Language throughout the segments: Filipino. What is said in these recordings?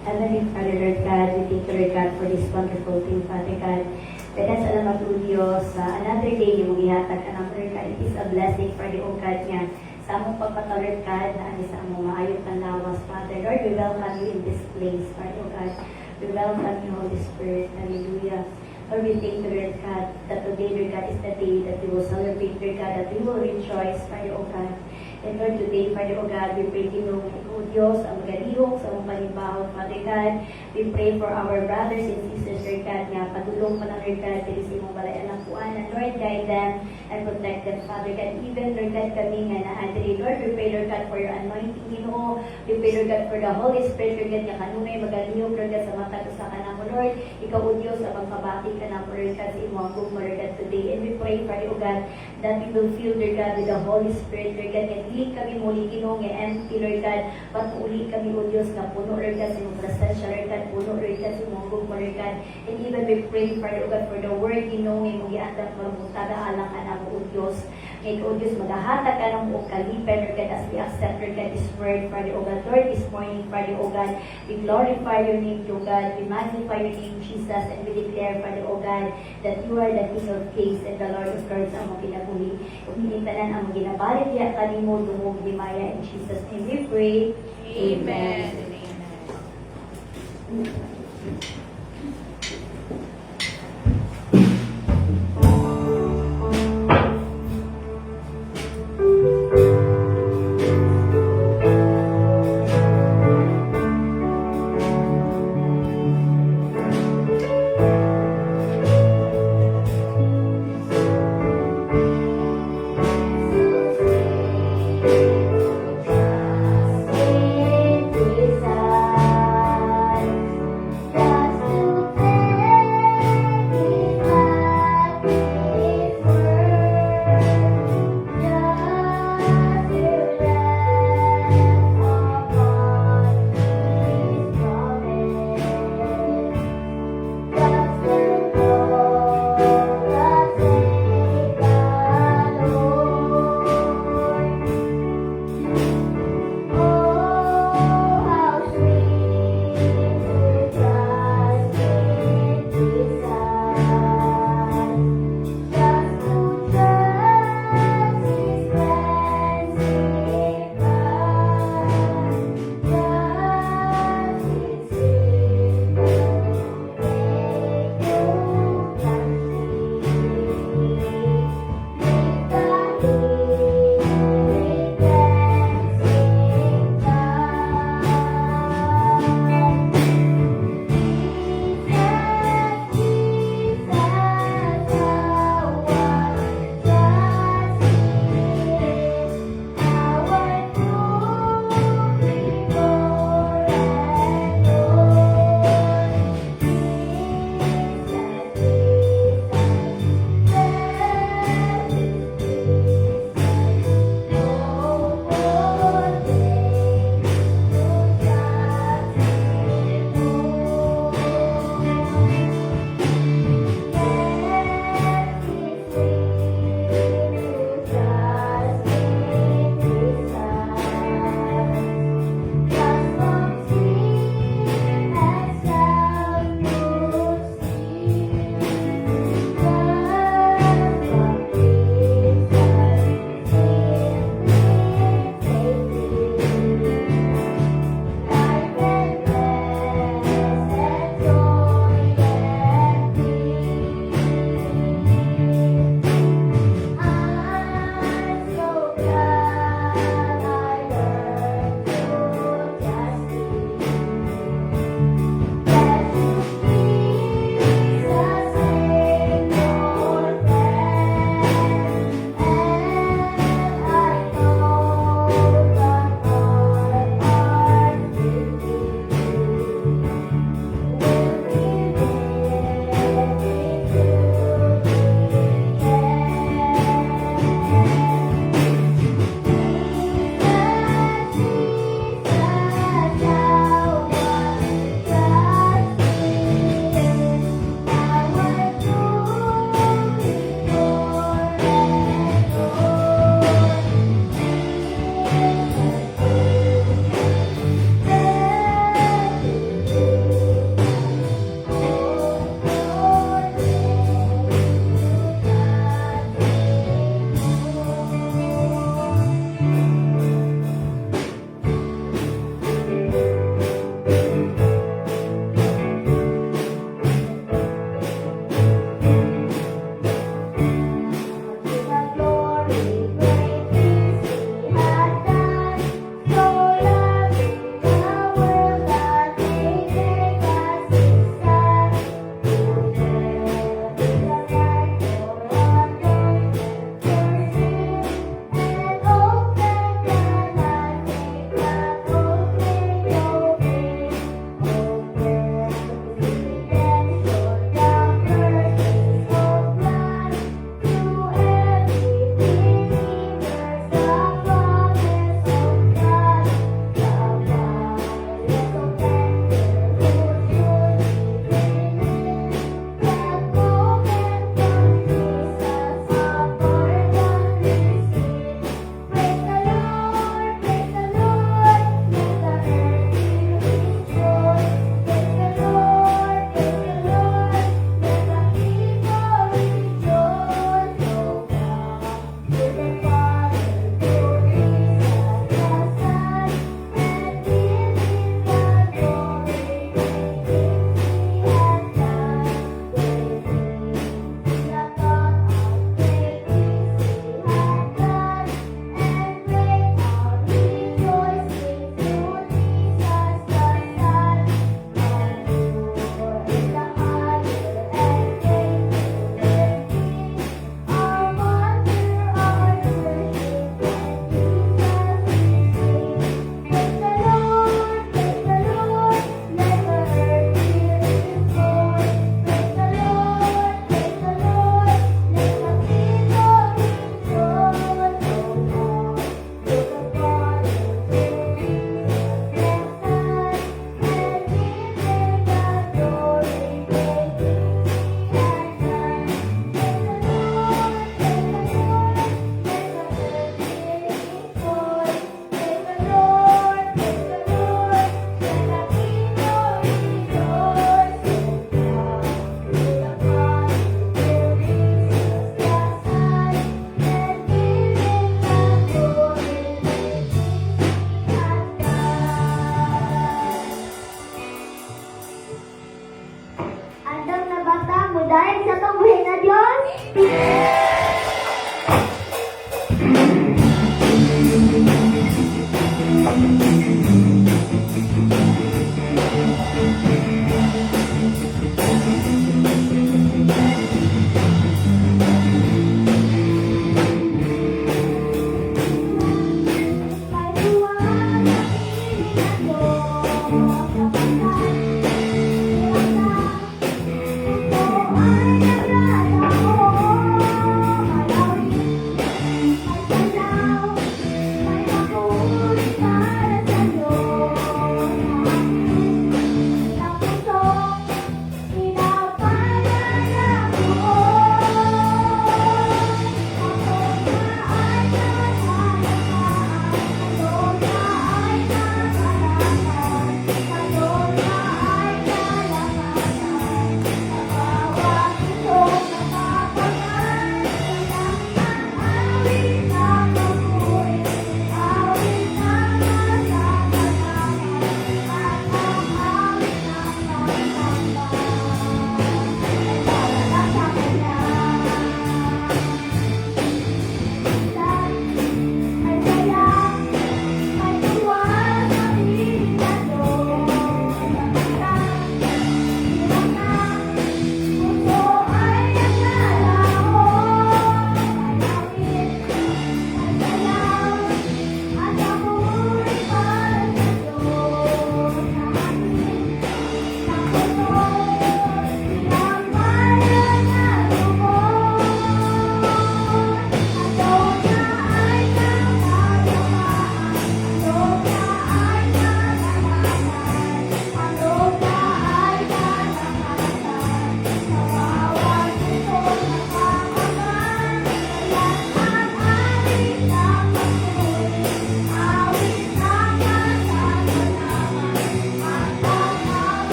Heavenly Father, Lord God, we thank you, Lord God, for this wonderful thing, Father God. Dagan salamat po Diyos sa another day yung ihatag ka ng Lord God. It is a blessing for the O God niya. Sa among pagpatawid God na ani sa among maayong kanawas, Father. Lord, we welcome you in this place, Father O God. We welcome you, Holy Spirit. Hallelujah. Lord, we thank you, Lord God, that today, Lord God, is the day that we will celebrate, Lord God, that we will rejoice, Father O God. And Lord, today, Father O God, we pray Ginoo, ikaw Diyos, ang magalihok sa among panibahon, Father God. We pray for our brothers and sisters, Lord God, nga padulong pa ng Lord God, dili sa imong balay anak kuan, and Lord, guide them and protect them, Father God. Even, Lord God, kami nga na Andre, Lord, we pray, Lord God, for your anointing, Ginoo. We pray, Lord God, for the Holy Spirit, Lord God, nga kanunay magalihok, Lord God, sa mata ko sa kanamo, Lord. Ikaw, O Diyos, ang magpabati ka na po, Lord God, sa imong gugma, Lord God, today. And we pray, Father O God, that we will fill, Lord God, with the Holy Spirit, Lord God, and dili kami muli Ginoo nga empty, Lord God, but uli kami, O Diyos, nga puno, Lord God, sa imong presensya, Lord God, puno, Lord God, sa imong gugma, Lord God. And even we pray, Father O God, for the word, Ginoo, nga imong giandang mabutada alang anak, O Diyos. Ngayon, O Diyos, maghahatag ka ng o kalipan, Lord God, as we accept, Lord God, this word, Father O God. Lord, this morning, Father O God, we glorify your name, O God. We magnify your name, Jesus, and we declare, Father O God, that you are the King of Kings and the Lord of Lords, ang mga pinaguli. Uminitanan ang mga ginabalit, ya kanimo, dumog, dimaya, in Jesus' name we pray. Amen. Amen.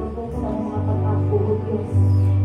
pagtutong sa mga pag-ampo, O Diyos.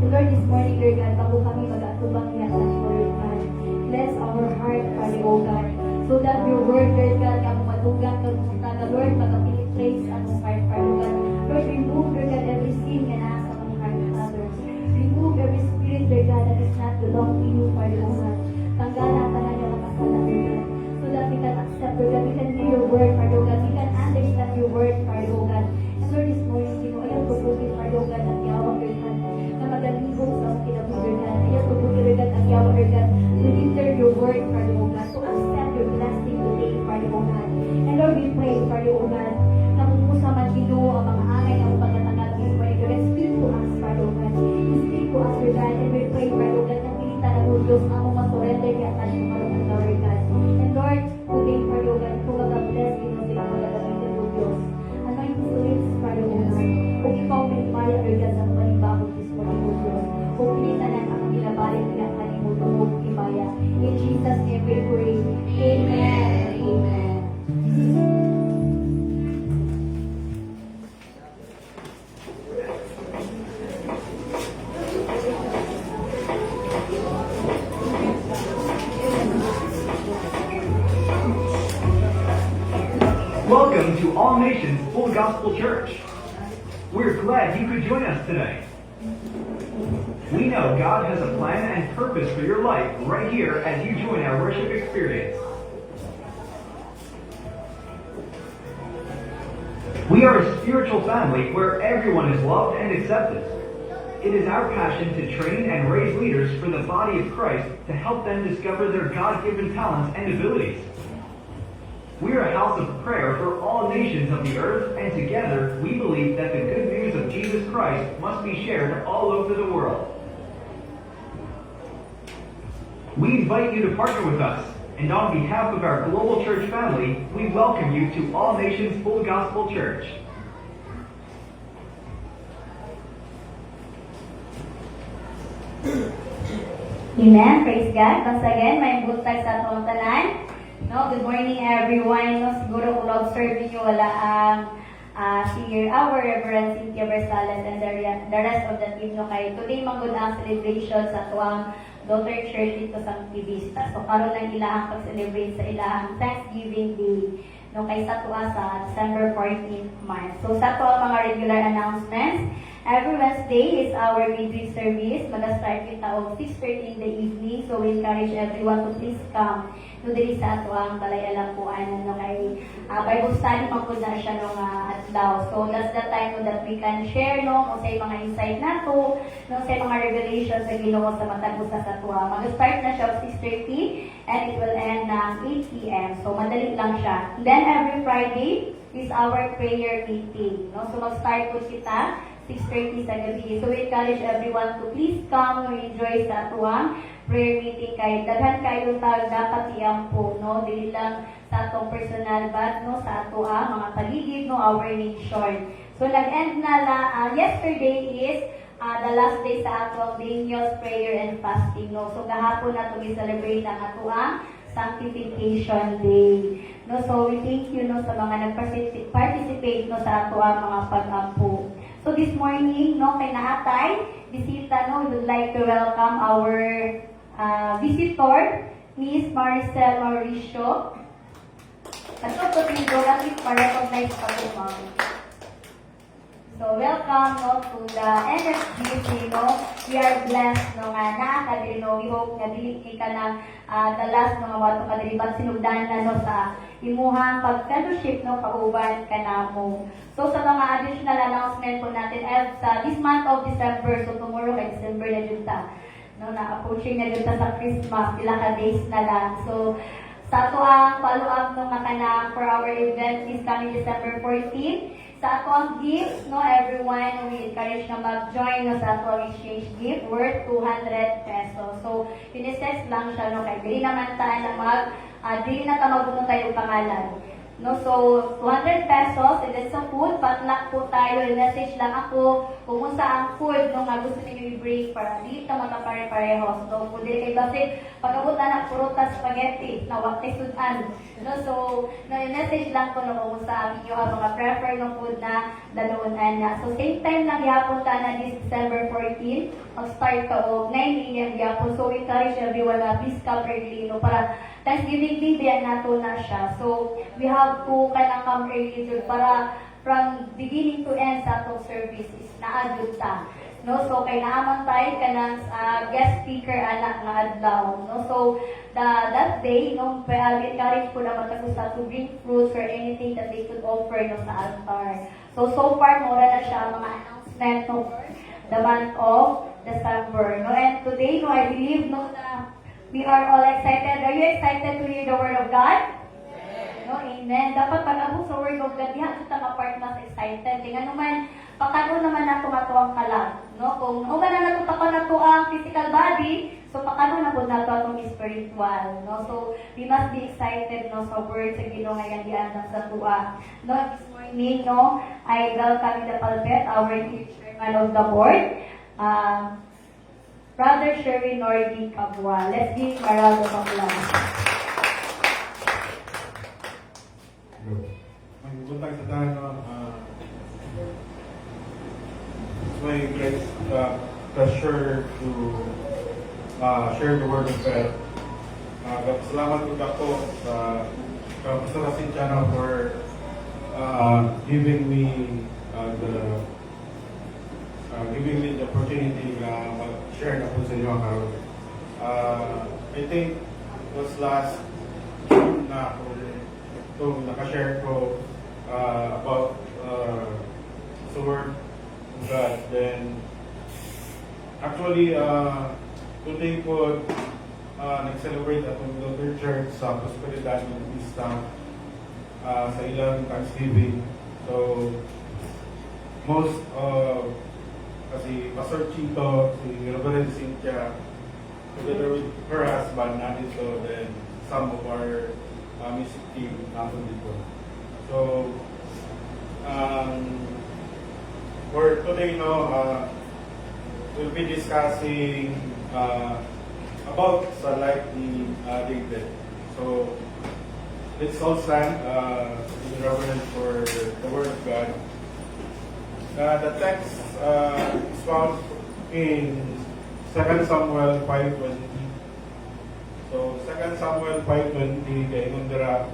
So Lord, this morning, Lord God, bago kami mag-atubang hinatan mo, Lord God, bless our heart, Father, O God, so that your word, Lord God, ang matugang ka pumunta na, Lord, mag-penetrate sa among heart, Father God. Lord, remove, Lord God, every sin na nasa among heart, Father. Remove every spirit, Lord God, that is not belong to you, Father, O God. Tanggalan ka na yung mga kasalanan, Lord God, so that we can accept, Lord God, we can hear your word, Father, O God, we can understand your word, Father, O God. And Lord, this morning, ayaw tubukin, Father, O God, ang yawang, Lord God, na magalingkong sa ang kinabuhi, Lord God. Ayaw tubukin, Lord God, ang yawang, Lord God, to enter your word, Father, O God, to accept your blessing today, Father, O God. And Lord, we pray, Father, O God, na kumusa man Ginoo ang mga angay ng pagkatanggap this morning, Lord, speak to us, Father, O God. Speak to us, Lord God, and we pray, Father, O God, na pilitan ng Diyos ang mga surrender kaya tayo marunong na, Lord God. And Lord, today, Father, O God, kung mag-bless you, sa mga gagamitin ng Diyos. Anoint his lips, Father, O God. Kung ikaw may maya, Lord God, sa panibawag this morning, O Diyos. Kung pilitan ng ang pinabalik na kanimuto mo, Imaya. In Jesus' name we pray. Amen. Amen. Welcome to All Nations Full Gospel Church. We're glad you could join us today. We know God has a plan and purpose for your life right here as you join our worship experience. We are a spiritual family where everyone is loved and accepted. It is our passion to train and raise leaders for the body of Christ to help them discover their God-given talents and abilities. We are a house of prayer for all nations of the earth, and together we believe that the good news of Jesus Christ must be shared all over the world. We invite you to partner with us, and on behalf of our global church family, we welcome you to All Nations Full Gospel Church. Amen. Praise God. Once again, may butay sa atong tanan. No, good morning everyone. No, siguro kung observe niyo wala ang our Reverend Cynthia Versalas and the rest of the team no kay today manggod ang celebration sa tuwang daughter church dito sa Vista. So karon lang ilahang pag-celebrate sa ilahang Thanksgiving Day no kay sa tuwa sa December 14th month. So sa tuwa mga regular announcements. Every Wednesday is our midweek service. Mag-start kita of 6:30 in the evening. So we encourage everyone to please come to diri sa ato ang balay alampuan no kay Bible study man pud na siya nung adlaw. So that's the time no, that we can share no kung say mga insight nato, no say mga revelations sa Ginoo sa matag usa sa tuwa. Mag-start na siya of 6:30 and it will end ng 8 p.m. So madali lang siya. Then every Friday is our prayer meeting. No? So mag-start po kita 6:30 sa gabi. So we encourage everyone to please come and enjoy sa atuang prayer meeting kay daghan kayo tag dapat iampo no dili lang sa atong personal but no sa ato mga paligid no our nation. So nag-end na yesterday is the last day sa atong Daniel's prayer and fasting no. So gahapon na to gi-celebrate ang atuang Sanctification Day. No, so we thank you no sa mga nag-participate no sa atuang mga pag-ampo. So this morning, no, kay naatay, bisita, no, we would like to welcome our visitor, Miss Maricel Mauricio. At ito po dito, natin pa-recognize pa po, ma'am. So welcome, no, to the NFGC, no. We are blessed, no, nga naakadiri, no. We hope nga dili ka ng the last, no, wato kadiri, bag sinugdan na, no, sa imuhang pag-fellowship, no, kauban ka na mo. So sa mga additional announcement po natin, sa this month of December, so tomorrow kay December na dun ta, no, na-approaching na dun ta sa Christmas, ilang ka days na lang. So sa ato ang follow-up nung nakana for our event is coming December 14. Sa ato ang gift, no, everyone, we encourage na mag-join no, sa ato ang exchange gift worth 200 pesos. So, pinises lang siya, no, kay dili naman tayo na dili na ta magbunong tayo pangalan. No, so 200 pesos, and then sa food, potluck po tayo, message lang ako kung unsa ang food no nga gusto niyo i-break para di ta magkapare-pareho. So, kung dili kay basi, pag-abot na prutas spaghetti, na wakay sudan. No, so, na-message lang ko no kung unsa ang inyo ang mga prefer ng food na dalunan na. So, same time lang yapon ta na this December 14, mag-start ka o 9 a.m. yapon. So, encourage everyone na please come early, no, para Thanksgiving Day biyan nato na siya. So, we have to kanang come early dun para from beginning to end sa atong services na-adjud ta. No, so kay naaman tayo kanang guest speaker anak nga adlaw. No, so that day no, encourage ko naman kasi sa to bring fruits or anything that they could offer no sa altar. So far mura na siya mga announcement no the month of December. No, and today no I believe no na we are all excited. Are you excited to hear the word of God? No, amen. Dapat pag-abot sa word of God, diha kita ma-part mas excited. Tingnan naman, pakano naman nato matuang kalag. No, kung uman na nato na to ang physical body, so pakano na po nato atong spiritual. No, so we must be excited no sa word sa Ginoo nga giandang sa tuwa. No, this morning no, I welcome in the pulpit our chairman of the board. Brother Sherwin Nordi Cabua. Let's give a round of applause. Magbuntag sa tayo, it's my great pleasure to share the word of God. Salamat po ako sa Pastor Cynthia for giving me the opportunity na mag-share na po sa inyo karon. I think it was last June na ako itong nakashare ko about the word of God. Then actually today po nag-celebrate atong Elder Church sa Prosperidad ng Pista sa ilang Thanksgiving. So most kasi Pastor Chito, si Reverend Cynthia, together with her husband, nandito, then some of our music team natin dito. So, for today, we'll be discussing about sa life ni David. So, let's all stand in reverence for the Word of God. The text is found in 2 Samuel 5:20. So, 2 Samuel 5:20, kay Nundra,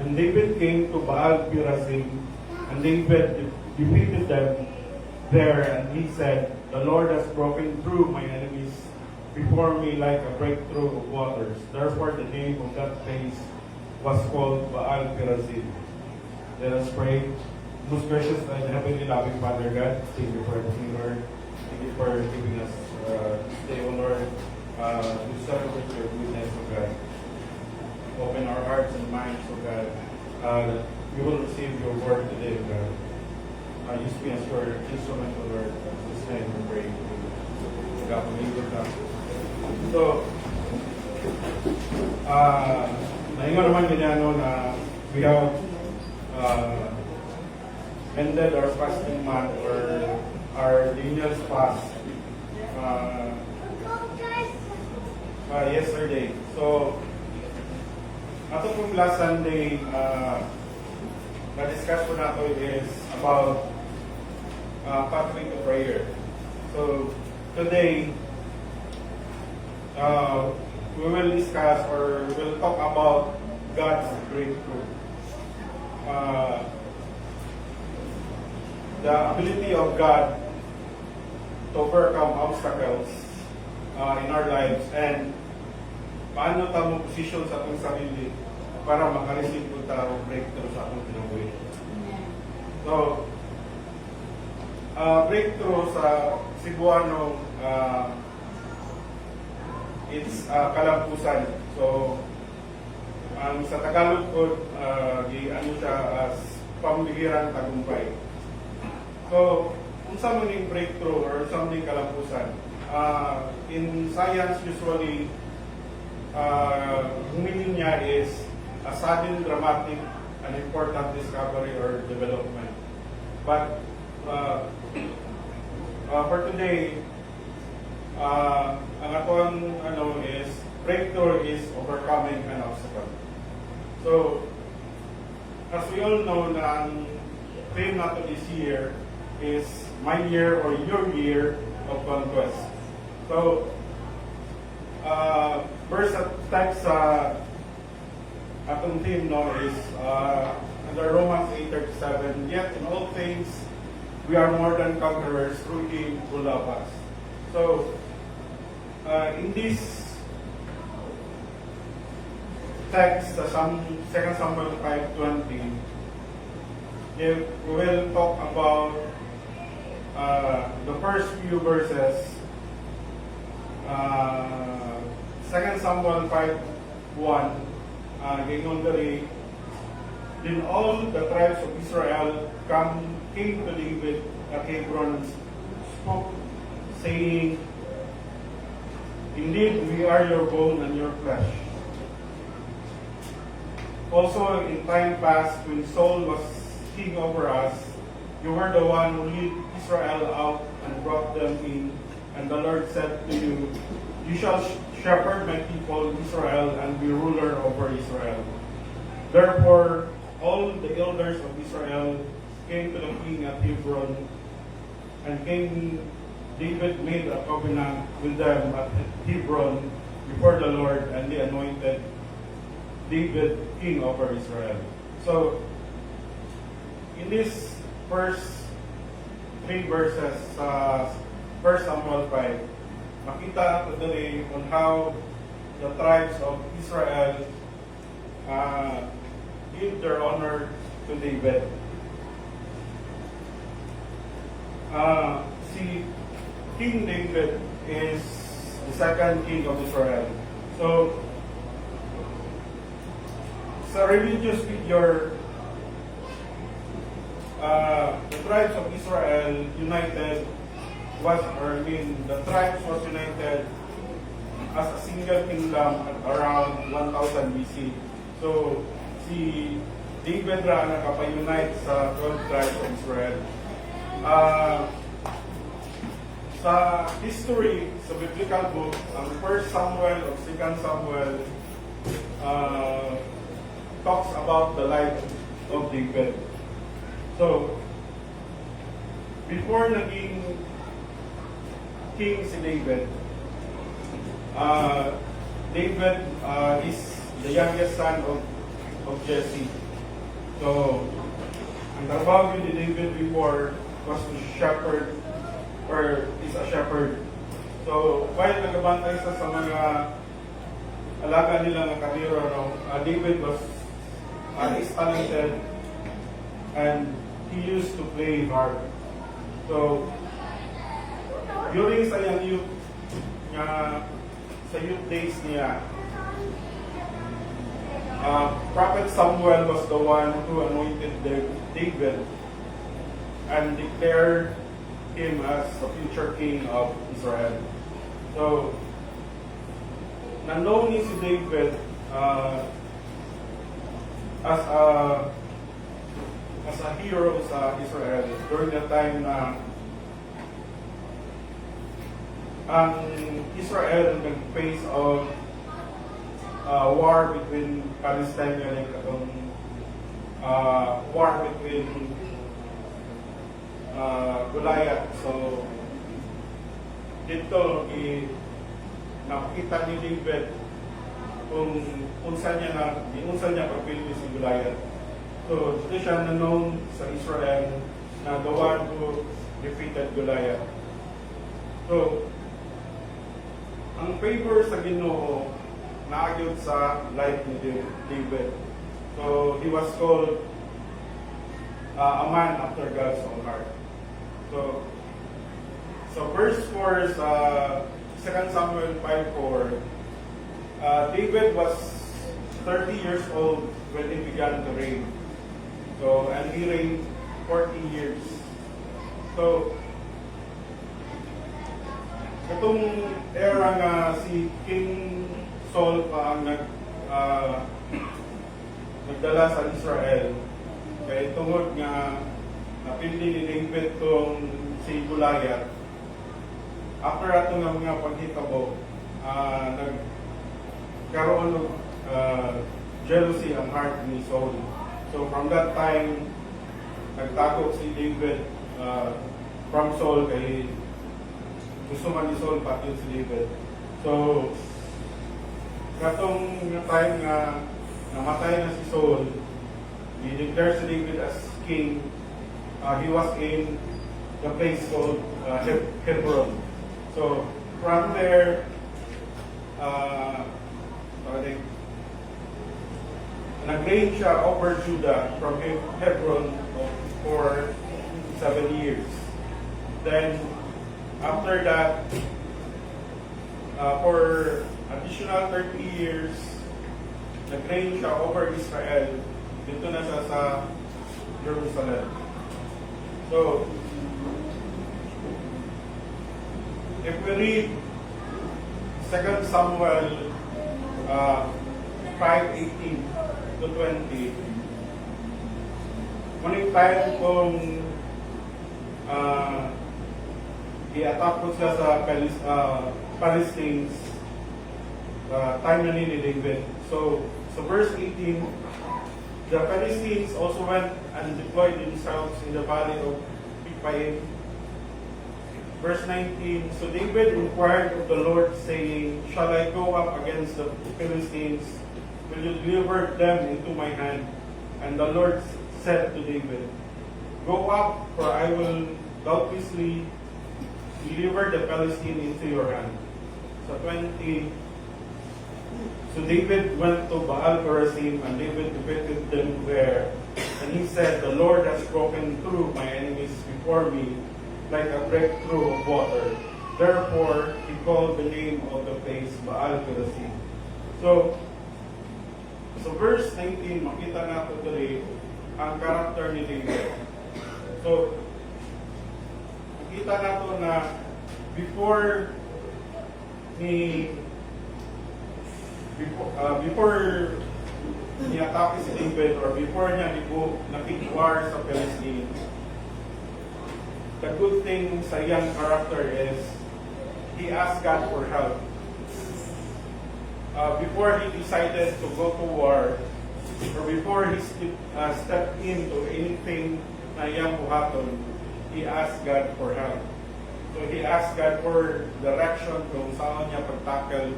and David came to Baal Perazim, and David defeated them there, and he said, "The Lord has broken through my enemies before me like a breakthrough of waters." Therefore, the name of that place was called Baal Perazim. Let us pray. Most gracious and heavenly loving Father God, thank you for everything, Lord. Thank you for giving us this day, O Lord, to celebrate your goodness, O God. Open our hearts and minds, O God, that we will receive your word today, O God. Use me as your instrument, O Lord. This name we pray. God, believe with us. So, naingon naman ganyan na we have ended our fasting month or our Daniel's fast yesterday. So, ato pong last Sunday, na-discuss po nato is about pathway to prayer. So, today, we will discuss or we'll talk about God's breakthrough. The ability of God to overcome obstacles in our lives, and paano tayo position sa atong sarili para makareceive po tayo breakthrough sa atong kinabuhi. So, breakthrough sa Cebuano, it's kalampusan. So, ang sa Tagalog po, ano siya as pambihirang tagumpay. So, kung sa muning breakthrough or something kalampusan, in science usually, meaning niya is a sudden dramatic an important discovery or development. But for today, ang atong is breakthrough is overcoming an obstacle. So, as we all know, na ang theme nato this year is my year or your year of conquest. So, verse at text sa atong theme is under Romans 8:37. Yet in all things we are more than conquerors through Him who loved us. So, in this text, 2 Samuel 5:20, we will talk about the first few verses. 2 Samuel 5:1, Gingon diri, then all the tribes of Israel came to David at Hebron, spoke, saying, indeed, we are your bone and your flesh. Also, in time past, when Saul was king over us, you were the one who led Israel out and brought them in. And the Lord said to you, you shall shepherd my people Israel and be ruler over Israel. Therefore, all the elders of Israel came to the king at Hebron, and King David made a covenant with them at Hebron before the Lord, and they anointed David king over Israel. So, in these first 3 verses, 1 Samuel 5, makita today on how the tribes of Israel give their honor to David. See, King David is the second king of Israel. So, sa religious figure, the tribes of Israel united the tribes was united as a single kingdom at around 1000 BC. So, si David ra nakapag-unite sa 12 tribes of Israel. Sa history, sa biblical book, ang 1 Samuel o 2 Samuel talks about the life of David. So, before naging king si David, David is the youngest son of Jesse. So, ang trabaho ni David before was to shepherd, or is a shepherd. So, while nagabantay sa mga alaga nila ng kariro, David is talented and he used to play harp. So, during sa youth days niya, Prophet Samuel was the one who anointed David and declared him as the future king of Israel. So, known ni si David as a hero sa Israel during the time na ang Israel nag-face of war between Palestine and war between Goliath. So, dito nakita ni David kung unsa niya pagpili si Goliath. So, dito siya known sa Israel na the one who defeated Goliath. So, ang favor sa Ginoo naagyod sa life ni David. So, he was called a man after God's own heart. So verse 4 is 2 Samuel 5:4. David was 30 years old when he began to reign. So, and he reigned 40 years. So, itong era nga si King Saul pa ang nagdala sa Israel kay tungod nga napili ni David tong si Goliath. After ato nga mga paghitabo, nagkaroon ng jealousy ang heart ni Saul. So from that time, nagtago si David from Saul kay gusto man ni Saul pati si David. So katong time nga namatay na si Saul, i-declare si David as king. He was in the place called Hebron. So from there, nag-reign siya over Judah from Hebron for 7 years. Then after that, for additional 30 years, nag-reign siya over Israel. Dito na siya sa Jerusalem. So, if we read 2 Samuel 5:18 to 20, ngunit tayo kung i-attack ko siya sa Palestines, time na ni David. So verse 18, the Philistines also went and deployed themselves in the valley of Rephaim. Verse 19, so David inquired of the Lord, saying, shall I go up against the Philistines? Will you deliver them into my hand? And the Lord said to David, go up, for I will doubtlessly deliver the Philistine into your hand. So 20, so David went to Baal Perazim, and David defeated them there. And he said, the Lord has broken through my enemies before me, like a breakthrough of water. Therefore, he called the name of the place Baal Perazim. So verse 19, makita natin today ang character ni David. So, makita natin na before ni-atake si David or before niya nakik-war sa Palestine, the good thing sa young character is he asked God for help. Before he decided to go to war, or before he stepped into anything na iyang buhaton, he asked God for help. So he asked God for direction kung saan niya pag-tackle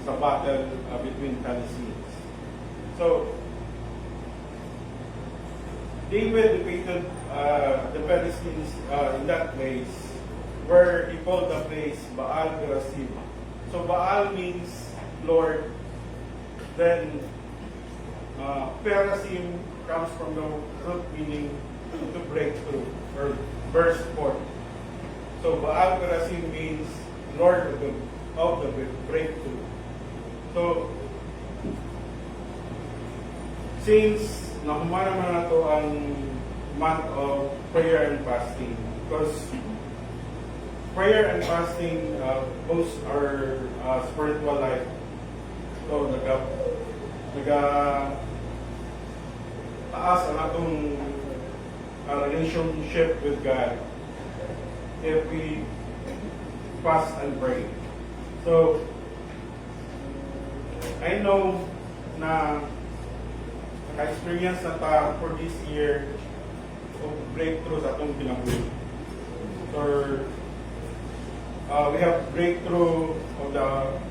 sa battle between Philistines. So David defeated the Philistines in that place where he called the place Baal Perazim. So Baal means Lord. Then Perazim comes from the root meaning to break through or burst forth. So Baal Perazim means Lord of the breakthrough. So since nahuman naman na to ang month of prayer and fasting, because prayer and fasting boost our spiritual life. So taas ang atong relationship with God if we fast and pray. So I know na naka-experience na ta for this year of breakthrough sa atong kinabuhi. Or we have breakthrough of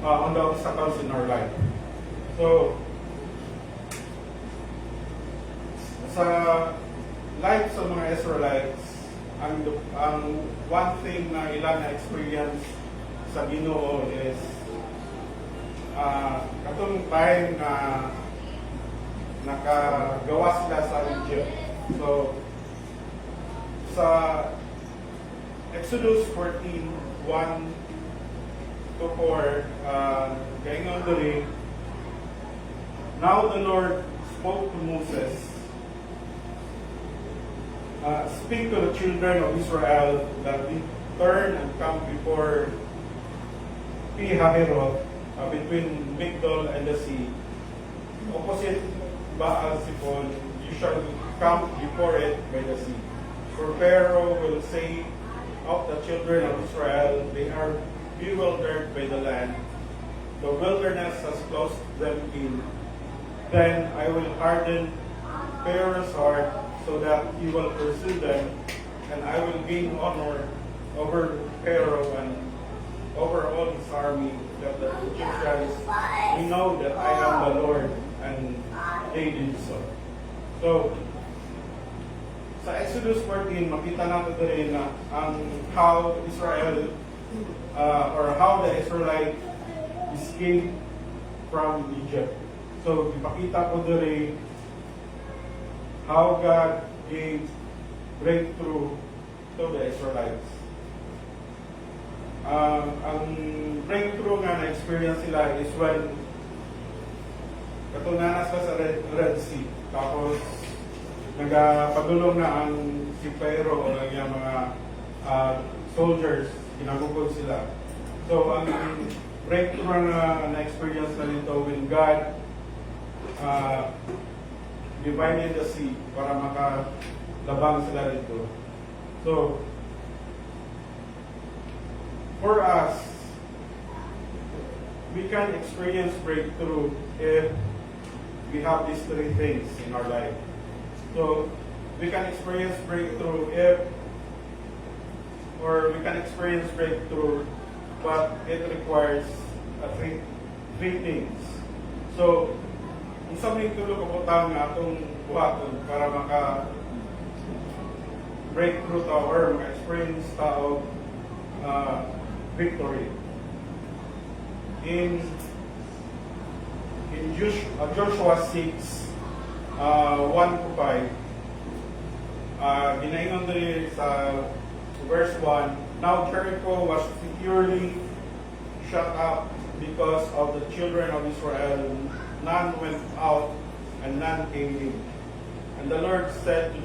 on the obstacles in our life. So sa life sa mga Israelites, ang one thing na ilang na-experience sa Ginoo is katong time na nakagawa sila sa Egypt. So sa Exodus 14:1 to 4, gaingon diri, now the Lord spoke to Moses, speak to the children of Israel that we turn and come before Pi Hahiroth, between Migdol and the sea, opposite Baal Zephon, you shall camp before it by the sea. For Pharaoh will say of the children of Israel, they are bewildered by the land. The wilderness has closed them in. Then I will harden Pharaoh's heart so that he will pursue them, and I will gain honor over Pharaoh and over all his army, that the Egyptians may know that I am the Lord, and they did so. So, sa Exodus 14, makita natin rin na how Israel, or how the Israelites escaped from Egypt. So, ipakita ko rin how God gave breakthrough to the Israelites. Ang breakthrough nga na-experience sila is when katunanas pa sa Red Sea. Tapos, nagpadulong na ang si Pharaoh o yung mga soldiers, ginagugod sila. So, ang breakthrough na na-experience na nito when God divided the sea para makalabang sila dito. So, for us, we can experience breakthrough if we have these three things in our life. So, we can experience breakthrough we can experience breakthrough, but it requires three things. So, isa may tulog ko tawag nga itong buhaton para breakthrough ta or experience ta of victory. In Joshua 6, 1-5, ginaingon din sa verse 1, Now Jericho was securely shut up because of the children of Israel. None went out and none came in. And the Lord said to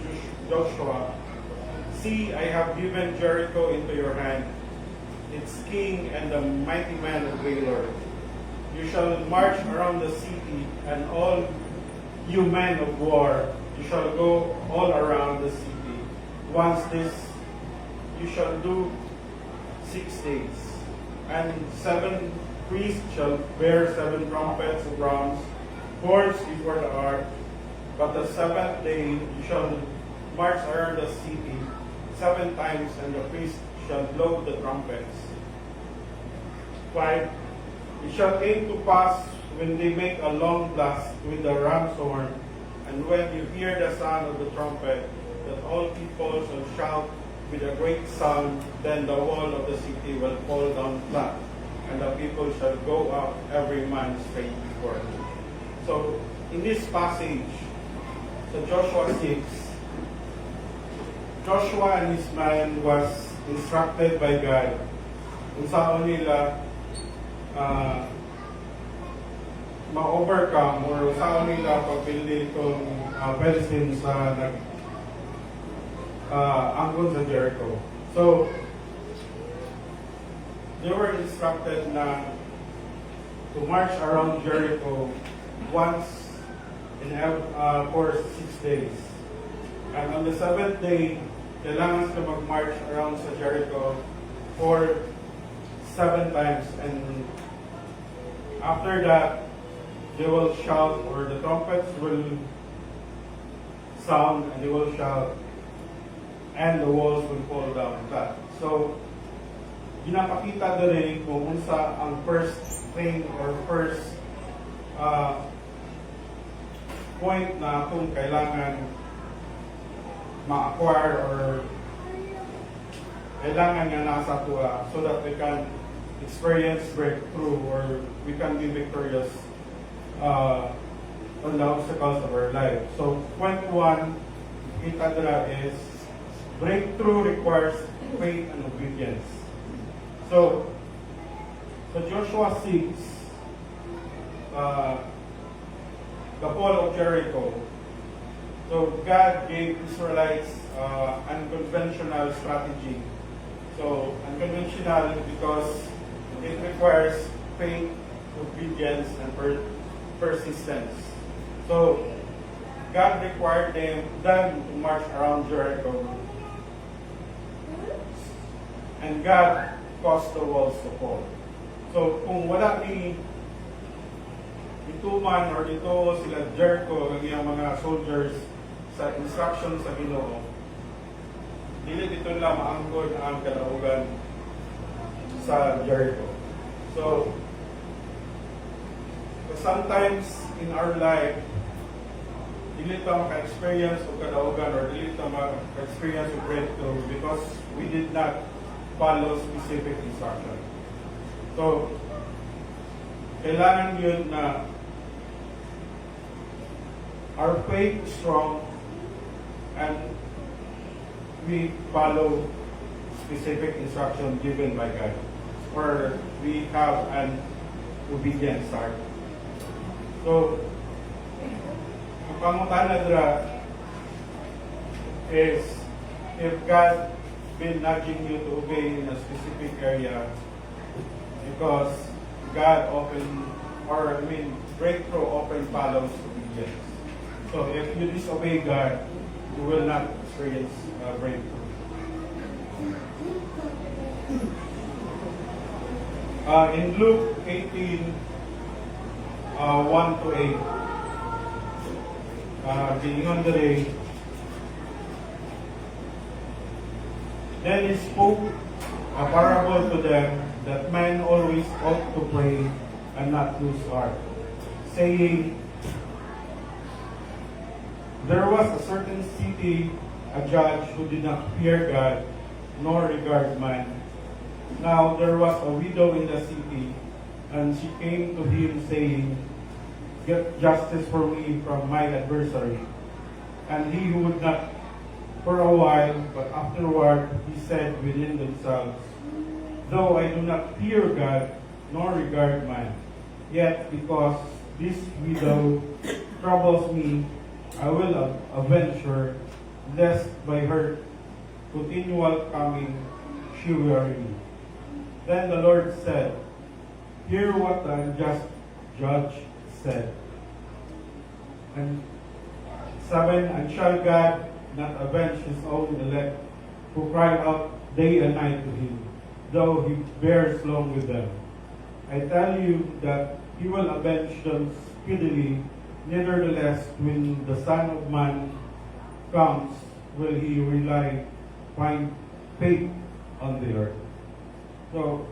Joshua, See, I have given Jericho into your hand, its king and the mighty man of valor. You shall march around the city, and all you men of war, you shall go all around the city. Once this you shall do 6 days. And 7 priests shall bear 7 trumpets of bronze, horns before the ark. But the 7th day you shall march around the city 7 times, and the priests shall blow the trumpets. 5. It shall came to pass when they make a long blast with the ram's horn, and when you hear the sound of the trumpet, that all people shall shout with a great sound, then the wall of the city will fall down flat, and the people shall go up every man straight before him. So, in this passage, so Joshua 6, Joshua and his man was instructed by God kung saan nila ma-overcome or saan nila pagpili itong Philistines sa angkon sa Jericho. So, they were instructed na to march around Jericho once for 6 days. And on the 7th day, kailangan sila mag-march around sa Jericho for 7 times. And after that, they will shout, or the trumpets will sound, and they will shout, and the walls will fall down flat. So, ginapakita din kung unsa ang first thing or first point na kung kailangan ma-acquire or kailangan nga nasa tuwa so that we can experience breakthrough or we can be victorious on the obstacles of our life. So, point 1, kita nila is breakthrough requires faith and obedience. So Joshua 6, the fall of Jericho. So God gave Israelites unconventional strategy. So unconventional because it requires faith, obedience, and persistence. So God required them to march around Jericho. And God caused the walls to fall. So kung wala ni ituman or dito sila Jericho, ang iyang mga soldiers sa instruction sa Ginoo, dili dito lang maanggod ang kalaugan sa Jericho. So sometimes in our life, dili ta maka-experience o kadaugan or dili ta maka-experience o breakthrough because we did not follow specific instruction. So, kailangan yun na our faith is strong and we follow specific instruction given by God, or we have an obedient heart. So, ang pangutana dira is if God been nudging you to obey in a specific area because God breakthrough often follows obedience. So if you disobey God, you will not experience breakthrough. In Luke 18, 1 to 8, giingon diri, then he spoke a parable to them that men always ought to pray and not lose heart, saying, there was a certain city, a judge who did not fear God nor regard man. Now there was a widow in the city, and she came to him saying, get justice for me from my adversary. And he would not for a while, but afterward he said within themselves, though I do not fear God nor regard man, yet because this widow troubles me, I will avenge her, lest by her continual coming she weary me. Then the Lord said, hear what the unjust judge said. And 7, and shall God not avenge his own elect, who cry out day and night to him, though he bears long with them? I tell you that he will avenge them speedily. Nevertheless, when the Son of Man comes, will he find faith on the earth? So,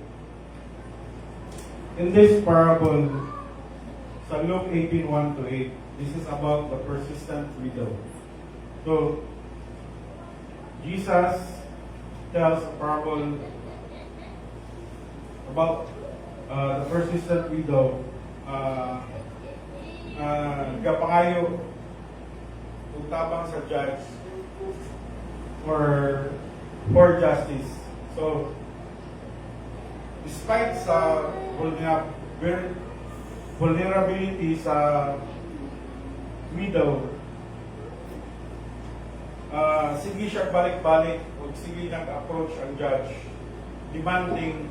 in this parable, sa Luke 18, 1 to 8, this is about the persistent widow. So, Jesus tells a parable about the persistent widow. Gapangayo tabang sa judge for justice. So, despite sa vulnerability sa widow, sige siya balik-balik o sige nag-approach ang judge demanding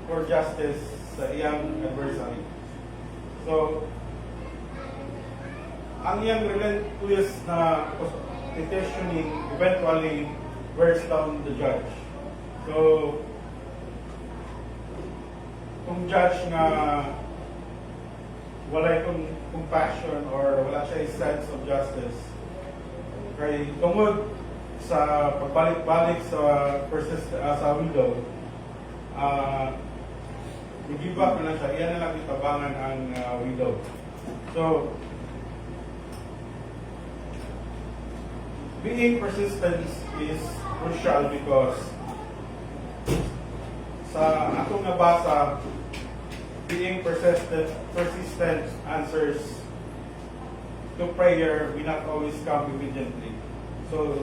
for justice sa iyang adversary. So, ang iyang relentless na petitioning eventually wears down the judge. So, kung judge nga wala itong compassion or wala siya sense of justice, kay tungod sa pagbalik-balik sa widow, i-give up na lang siya. Iyan na lang itabangan ang widow. So, being persistent is crucial because sa atong nabasa, being persistent answers to prayer will not always come immediately. So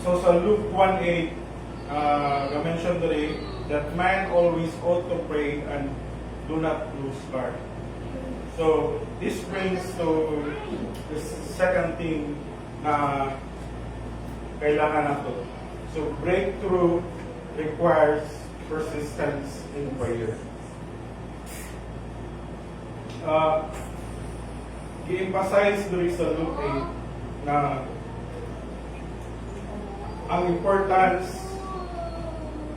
sa Luke 1:8, mentioned today that man always ought to pray and do not lose heart. So this brings to the second thing na kailangan nato. So breakthrough requires persistence in prayer. i-emphasize diri sa Luke 8 na ang importance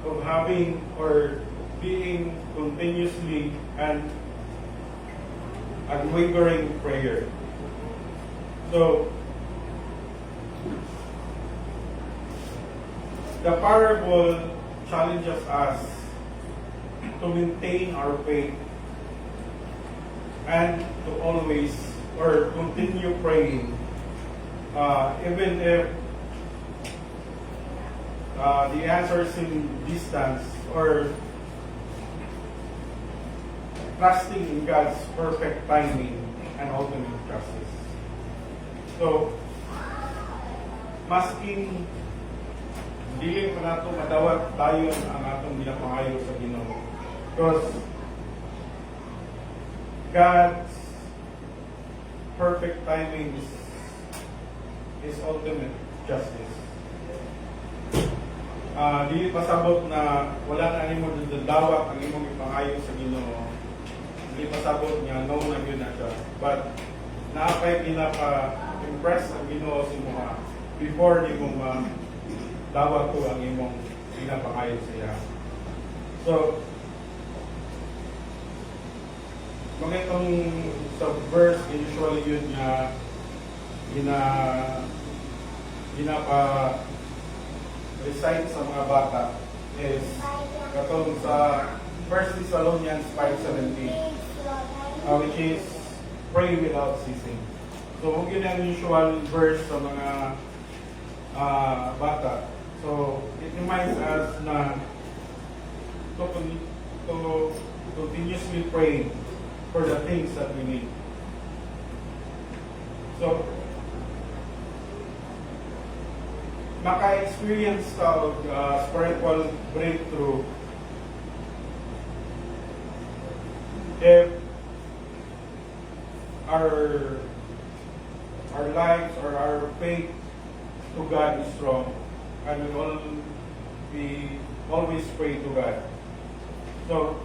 of having or being continuously and unwavering prayer. So, the parable challenges us to maintain our faith and to always or continue praying, even if the answer is in distance, or trusting in God's perfect timing and ultimate justice. So, masking dili pa nato madawat tayo ang atong ginapangayo sa Ginoo. Because God's perfect timing is ultimate justice. Dili pasabot na wala na nimo dawat ang imong ipangayo sa Ginoo. Dili pasabot nga no na gyud na siya. But naapay pinaka-impress ang Ginoo sa imo before nimo dawat ko ang imong pinapangayo sa iya. So, mga itong sa verse, usually yun nga ginapa-recite sa mga bata is katong sa 1 Thessalonians 5:17, which is pray without ceasing. So, yun ang usual verse sa mga bata. So, it reminds us na to continuously pray for the things that we need. So, maka-experience ka of spiritual breakthrough if our lives or our faith to God is strong, and we always pray to God. So,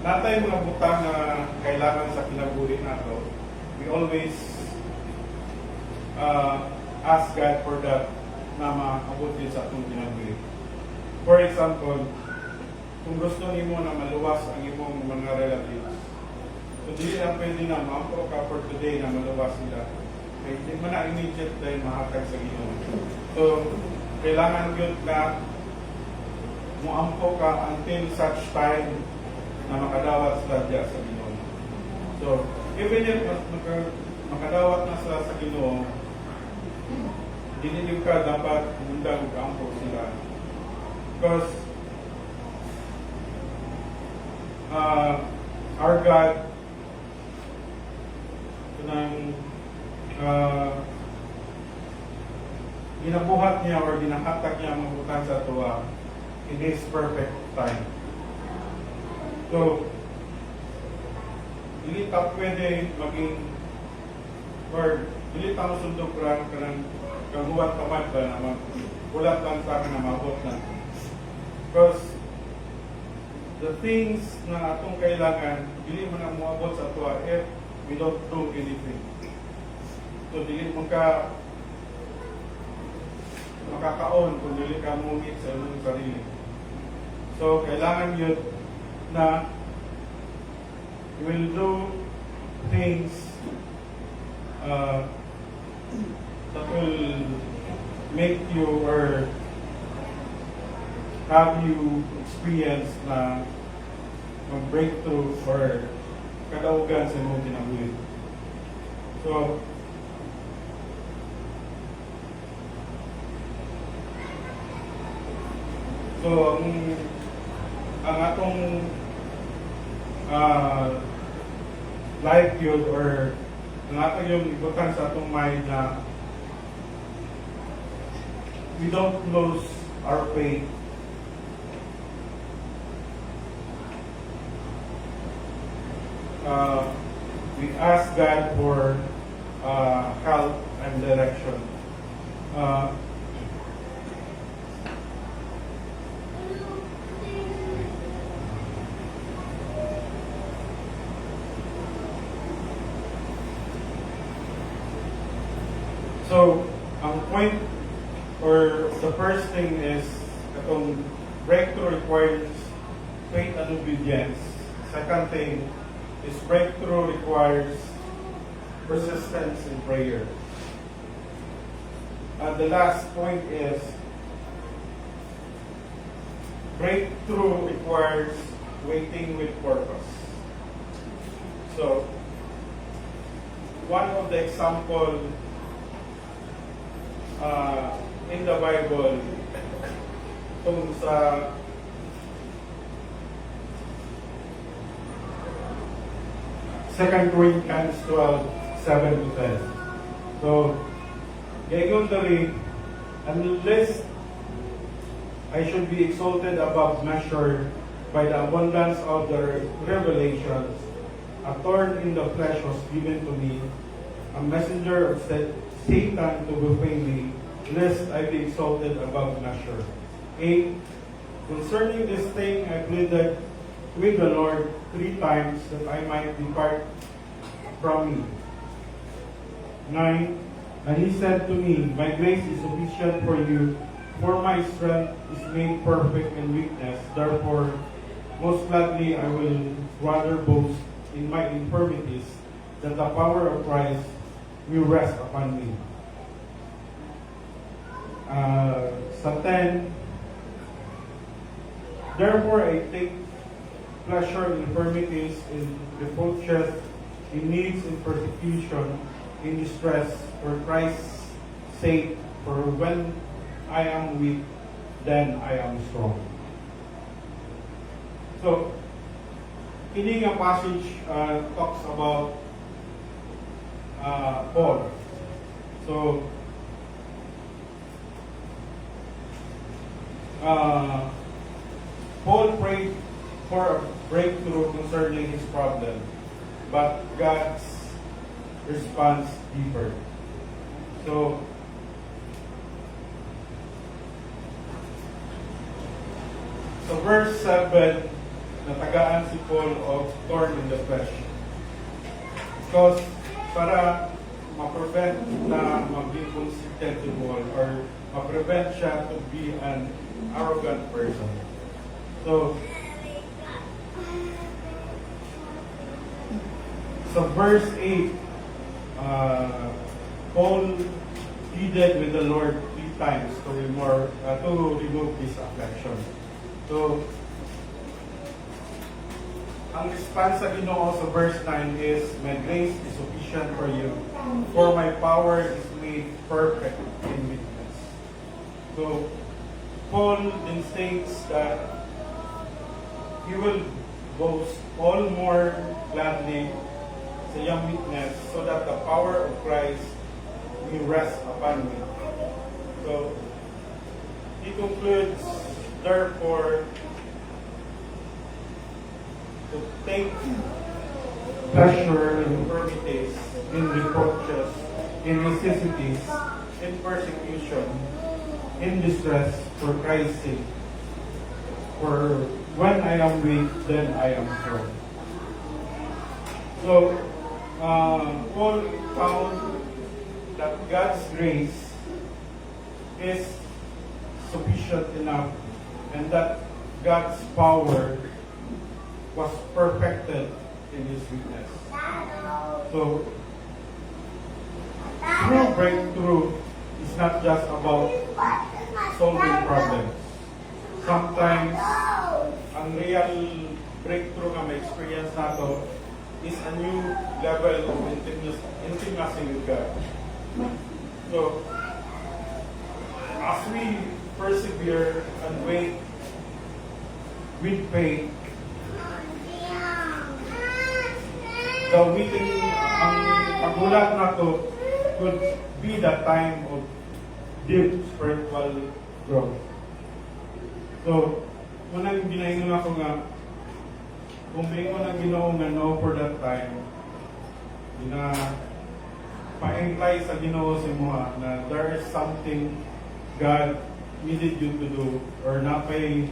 natay mga butang na kailangan sa kinabuhi nato, we always ask God for that na maabot din sa atong kinabuhi. For example, kung gusto nimo na maluwas ang imong mga relatives, so dili lang pwede na maampo ka for today na maluwas sila. Kaya hindi mo na immediate dahil mahatag sa Ginoo. So, kailangan yun na muampo ka until such time na makadawat sila diya sa Ginoo. So, even if makadawat na sila sa Ginoo, dinilig ka dapat mundang ampo sila. Because our God nang ginabuhat niya or ginahatag niya ang mabutan sa tuwa in His perfect time. So, hindi ta pwede maging or hindi ta masundog ka ng kaguhat kamad ba na ulat lang sa akin na mabot na. Because the things na atong kailangan, hindi mo na muabot sa tuwa if we don't do anything. So, dili mo makakaon kung dili ka mungit sa iyong sarili. So, kailangan yun na you will do things that will make you or have you experience na mag-breakthrough or kadaugan sa imong kinabuhi. So, ang atong life yun or ang atong yung ibutan sa atong mind na we don't lose our faith. We ask God for help and direction. So, ang point or the first thing is itong breakthrough requires faith and obedience. Second thing is breakthrough requires persistence in prayer. And the last point is breakthrough requires waiting with purpose. So, one of the example in the Bible tungkol sa Second Corinthians 12:7-10. So, gayon dali, unless I should be exalted above measure by the abundance of the revelations, a thorn in the flesh was given to me, a messenger of Satan to buffet me, lest I be exalted above measure. 8. Concerning this thing, I pleaded with the Lord 3 times that I might depart from me. 9. And he said to me, my grace is sufficient for you, for my strength is made perfect in weakness. Therefore, most gladly I will rather boast in my infirmities, that the power of Christ will rest upon me. Sa 10, therefore I take pleasure in infirmities, in reproaches, in needs, in persecution, in distress, for Christ's sake. For when I am weak, then I am strong. So, ini nga passage talks about Paul. So, Paul prayed for a breakthrough concerning his problem, but God's response differed. So, verse 7, natagaan si Paul of thorn in the flesh. Because para ma-prevent na maging contemptible or ma-prevent siya to be an arrogant person. So verse 8, Paul pleaded with the Lord 3 times to remove this affliction. So, ang response sa Ginoo sa verse 9 is, my grace is sufficient for you, for my power is made perfect in weakness. So, Paul then states that he will boast all more gladly sa iyang weakness, so that the power of Christ will rest upon me. So, he concludes, therefore, to take pleasure in infirmities, in reproaches, in necessities, in persecution, in distress, for Christ's sake. For when I am weak, then I am strong. So, Paul found that God's grace is sufficient enough, and that God's power was perfected in his weakness. So, true breakthrough is not just about solving problems. Sometimes, ang real breakthrough na may experience nato is a new level of intimacy with God. So, as we persevere and wait with faith, the waiting, ang pagulat na to could be the time of deep spiritual growth. So, unang ginahingon ako nga, kung may ko nang Ginoo nga no for that time, pa-imply sa Ginoo si Moha na there is something God needed you to do, or napay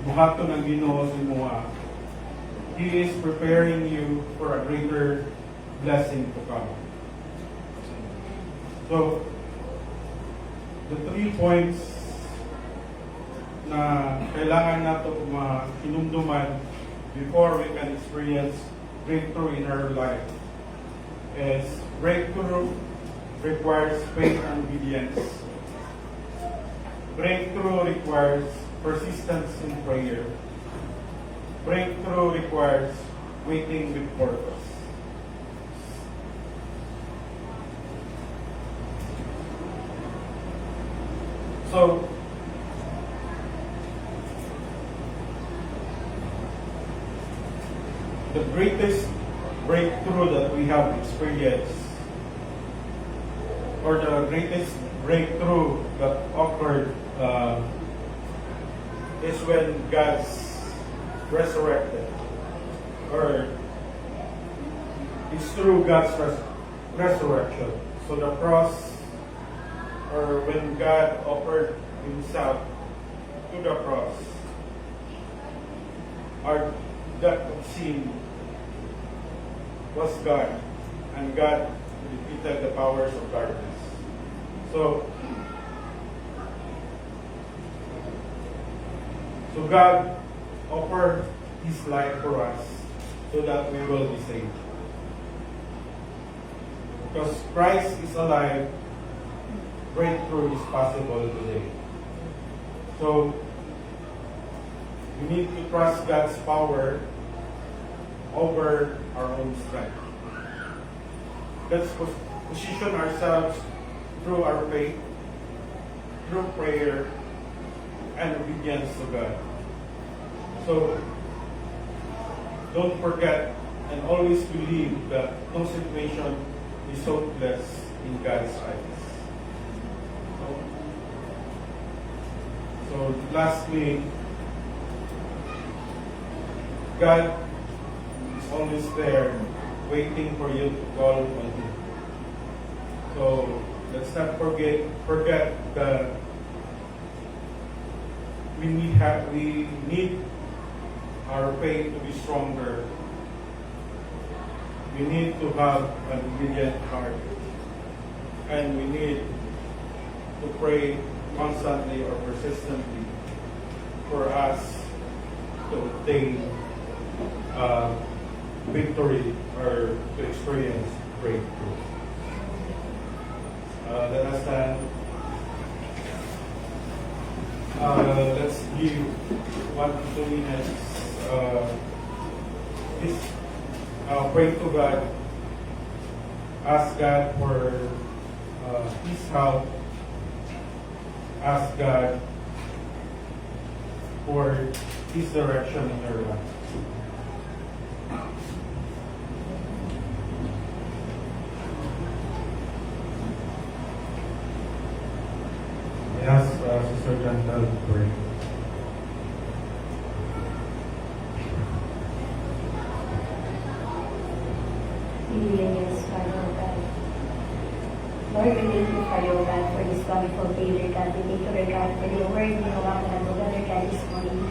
buhato ng Ginoo si Moha. He is preparing you for a greater blessing to come. So, the 3 points na kailangan nato makinumduman before we can experience breakthrough in our life is breakthrough requires faith and obedience. Breakthrough requires persistence in prayer. Breakthrough requires waiting with purpose. So, the greatest breakthrough that we have experienced, or the greatest breakthrough that occurred, is when God's resurrected, or it's through God's resurrection. So the cross, or when God offered Himself to the cross, our death of sin was gone, and God defeated the powers of darkness. So God offered His life for us so that we will be saved. Because Christ is alive, breakthrough is possible today. So we need to trust God's power over our own strength. Let's position ourselves through our faith, through prayer, and obedience to God. So don't forget and always believe that no situation is hopeless in God's eyes. So lastly, God is always there waiting for you to call on Him. So let's not forget that we need our faith to be stronger. We need to have an obedient heart. And we need to pray constantly or persistently for us to obtain victory or to experience breakthrough. Let us stand. Let's give 1 to 2 minutes. Please pray to God. Ask God for His help. Ask God for His direction in your life. I ask Sister Chantal to pray. Yes, Father God. Lord, we thank you, Father God, for this wonderful day, Lord God. We thank you, Lord God, for the word ni Hawa ka ng Lord God this morning.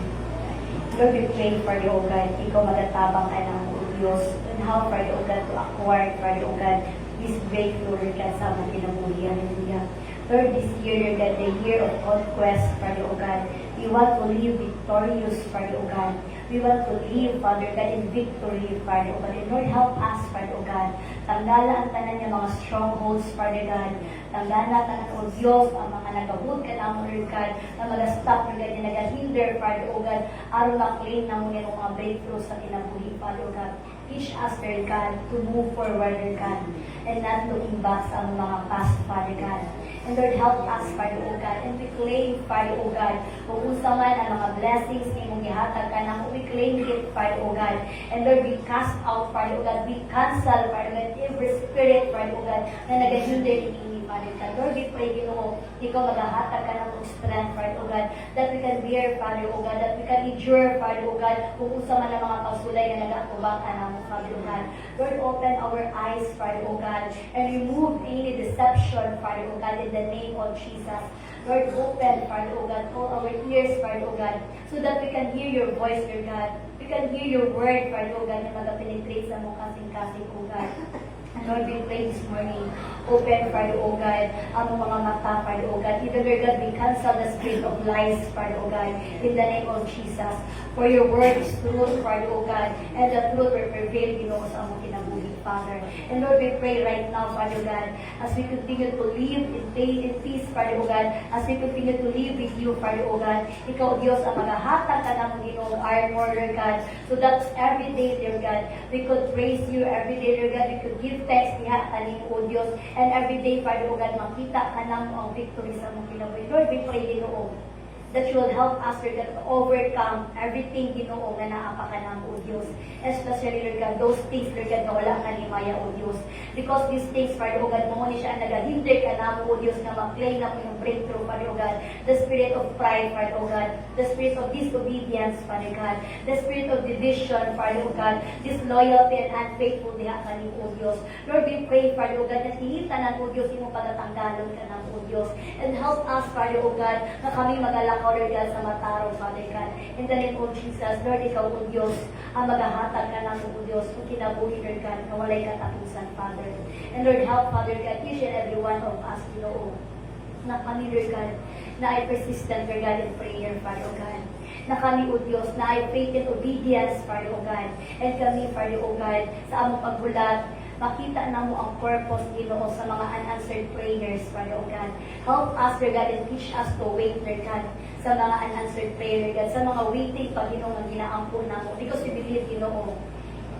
Lord, we pray for you, O God, ikaw magatabang ka ng Diyos, and how, Father, O God, to acquire, Father, O God, this breakthrough, Lord God, sa mga kinabuhi. Hallelujah. Lord, this year, Lord God, the year of conquest, Father, O God, we want to live victorious, Father, O God. We want to live, Father God, in victory, Father, O God. And Lord, help us, Father, O God. Tanggala ang tanan niya mga strongholds, Father God. Tanggala tanan o Diyos, ang mga nagabot ka na mo, Lord God, na mag-stop, Lord God, na nag-hinder, Father, O God, aron ma-claim na mo yung mga breakthrough sa kinabuhi, Father, O God. Teach us, Lord God, to move forward, Lord God, and not looking back sa mga past, Father God. And Lord, help us, Father, O God, and we claim, Father, O God, kung unsa man ang mga blessings na imong gihatag ka na, we claim it, Father, O God. And Lord, we cast out, Father, O God, we cancel, Father, God, every spirit, Father, O God, na nag-hinder ini, Father God. Lord, we pray, Ginoo, ikaw maghahatag ka ng strength, Father, O God, that we can bear, Father, O God, that we can endure, Father, O God, kung unsa man ang mga kasulay na nag-atubang ka na mo, Father, O God. Lord, open our eyes, Father, O God, and remove any deception, Father, O God, in the name of Jesus. Lord, open, Father, O God, all our ears, Father, O God, so that we can hear your voice, Lord God. We can hear your word, Father, O God, na mag-penetrate sa mong kasing-kasing, O God. And Lord, we pray this morning, Open, Father, O God, ang mga mata, Father, O God. Even, Lord God, we cancel the spirit of lies, Father, O God, in the name of Jesus. For your word is truth, Father, O God, and the truth will prevail, sa among kinabuhi, Father. And Lord, we pray right now, Father God, as we continue to live in peace, Father, O God, as we continue to live with you, Father, O God, ikaw, Diyos, ang maghahatag ka ng Ginoong armor, Lord God, so that every day, dear God, we could praise you every day, Lord God, we could give thanks diha kaning, O Diyos, and every day, Father, O God, makita ka ng ang victory sa among kinabuhi. Lord, we pray, Ginoong, that you will help us, Lord God, to overcome everything, Ginoo, nga naapa ka ng, O Diyos. Especially, Lord God, those things, Lord God, na wala ka ni Maya, O Diyos. Because these things, Father, O God, mo ni siya nagahinder ka na, O Diyos, na mag-play na mo yung breakthrough, Father, O God. The spirit of pride, Father, O God. The spirit of disobedience, Father God. The spirit of division, Father, O God. Disloyalty and unfaithful diha ka ni, O Diyos. Lord, we pray, Father, O God, na tinitanan, O Diyos, imong pagatanggalon ka ng, O Diyos. And help us, Father, O God, na kami magalakaw, Lord God, sa matarong, Father God. In the name of Jesus, Lord, ikaw, O Diyos, ang maghahatag ka ng, O Diyos, kung kinabuhi, Lord God, na walay katapusan, Father. And Lord, help, Father God, each and every one of us, Ginoo, na kami, Lord God, na ay persistent, Lord God, in prayer, Father, O God. Na kami, O Diyos, na ay faith and obedience, Father, O God. And kami, Father, O God, sa among pagbulat, makita na mo ang purpose, Ginoo, sa mga unanswered prayers, Father, O God. Help us, Lord God, and teach us to wait, Lord God, sa mga unanswered prayer, Lord God, sa mga waiting pa, Ginoo, nga ginaampo na mo. Because we believe, Ginoo,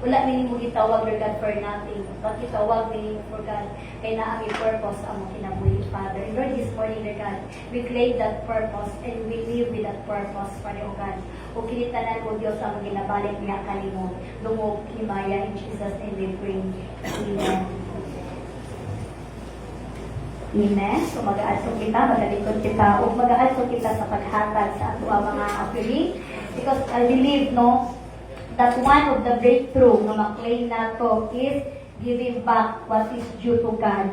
wala minimo gitawag, Lord God, for nothing. But gitawag minimo for God, kay na ang purpose ang mga kinabuhi, Father. And Lord, this morning, Lord God, we claim that purpose and we live with that purpose, Father, O God. O kinitanan, O Diyos, ang ginabalik niya kanimo. Lungog, himaya, in Jesus' name we pray. Amen. Amen. So mag-aadto kita, magalikod kita, o mag-aadto kita sa paghatag sa ato ang mga apili. Because I believe, no, that one of the breakthrough na maklaim na to is giving back what is due to God.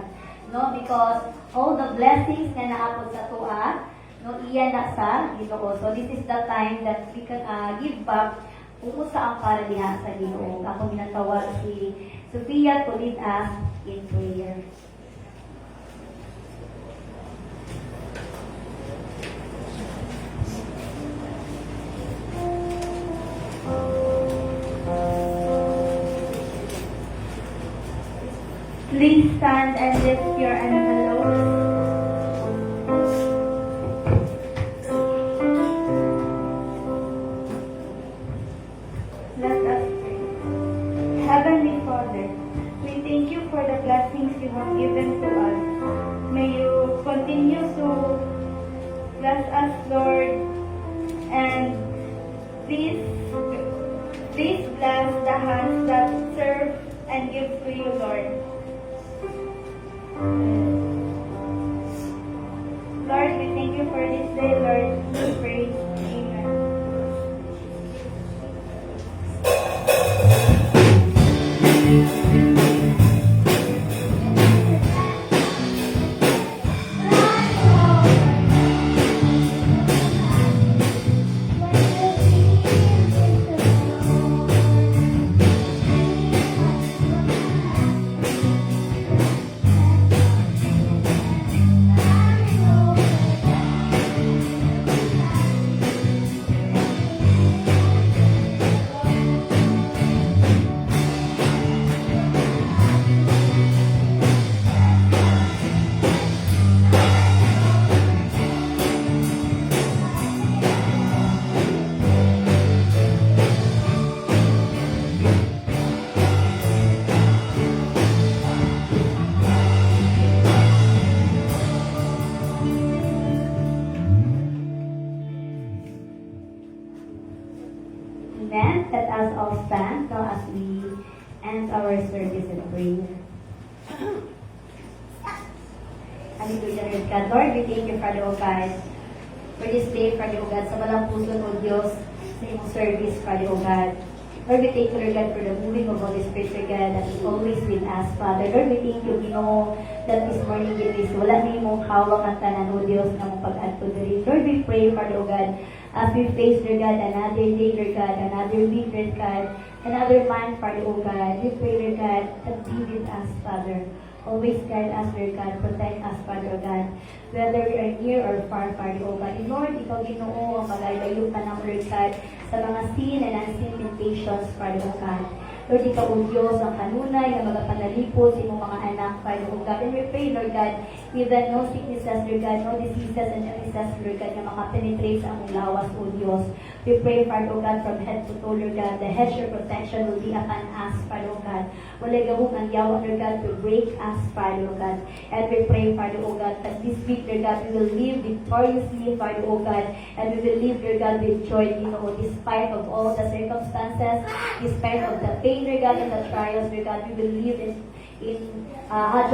No, because all the blessings na naapod sa tuwa, no, iya na sa Ginoo. So this is the time that we can give back kung sa ang para diha sa Ginoo. Ako minatawag si Sophia to lead us in prayer. Please stand and lift your envelopes. Let us pray. Heavenly Father, we thank you for the blessings you have given to us. May you continue to bless us, Lord, and please bless the hands that serve and give to you, Lord. Lord, we thank you for this day, Lord. We pray. Amen. Amen. Let us all stand now as we end our service in prayer. Hallelujah, Lord God. Lord, we thank you, Father, O God, for this day, Father, O God, sa walang puso, O Diyos, sa iyong service, Father, O God. Lord, we thank you, Lord God, for the moving of Holy Spirit, Lord God, that is always with us, Father. Lord, we thank you, know that this morning, is wala na yung hawak ang tanan, O Diyos, na mong pag-adto diri. Lord, we pray, Father, O God, as we face, Lord God, another day, Lord God, another week, Lord God, another month, Father, O God. We pray, Lord God, that be with us, Father. Always guide us, Lord God. Protect us, Father God. Whether we are near or far, Father God. And Lord, ikaw Ginoo ang magalayo ka ng Lord God sa mga seen and unseen temptations, Father God. Lord, ikaw o Diyos ang kanunay na magapanalipod sa imong mga anak, Father God. And we pray, Lord God, even no sicknesses, Lord God, no diseases and illnesses, Lord God, na makapenetrate sa among lawas, O Diyos. We pray, Father God, from head to toe, Lord God, the hedge of protection will be upon us, Father God. Wala gawin ang yawa, Lord God, to break us, Father God. And we pray, Father God, that this week, Lord God, we will live victoriously, Father God, and we will live, Lord God, with joy, despite of all the circumstances, despite of the pain, Lord God, and the trials, Lord God, we will live in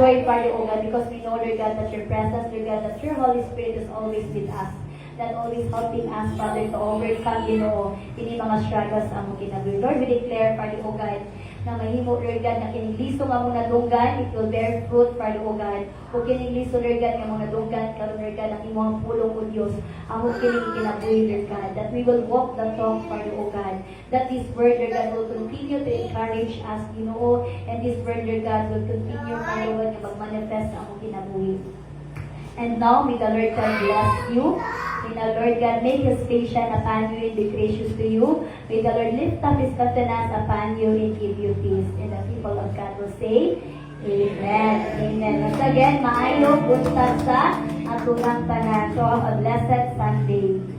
joy, Father God, because we know, Lord God, that your presence, Lord God, that your Holy Spirit is always with us. That always helping us, Father, to overcome, ini mga struggles ang mong kinabuhi. Lord, we declare, Father, O God, na mahimo, Lord God, na kiniliso nga mong nadunggan, it will bear fruit, Father, O God. O kiniliso, Lord God, nga mong nadunggan, karon Lord God, ang imong pulong, O Diyos, ang mong kinabuhi, Lord God, that we will walk the talk, Father, O God, that this word, Lord God, will continue to encourage us, and this word, Lord God, will continue, Father, God, na mag-manifest ang mong kinabuhi. And now, may the Lord God bless you. May the Lord God make His face shine upon you and be gracious to you. May the Lord lift up His countenance upon you and give you peace. And the people of God will say, Amen. Amen. Once again, maayo, buntag sa atong tanan. So, have a blessed Sunday.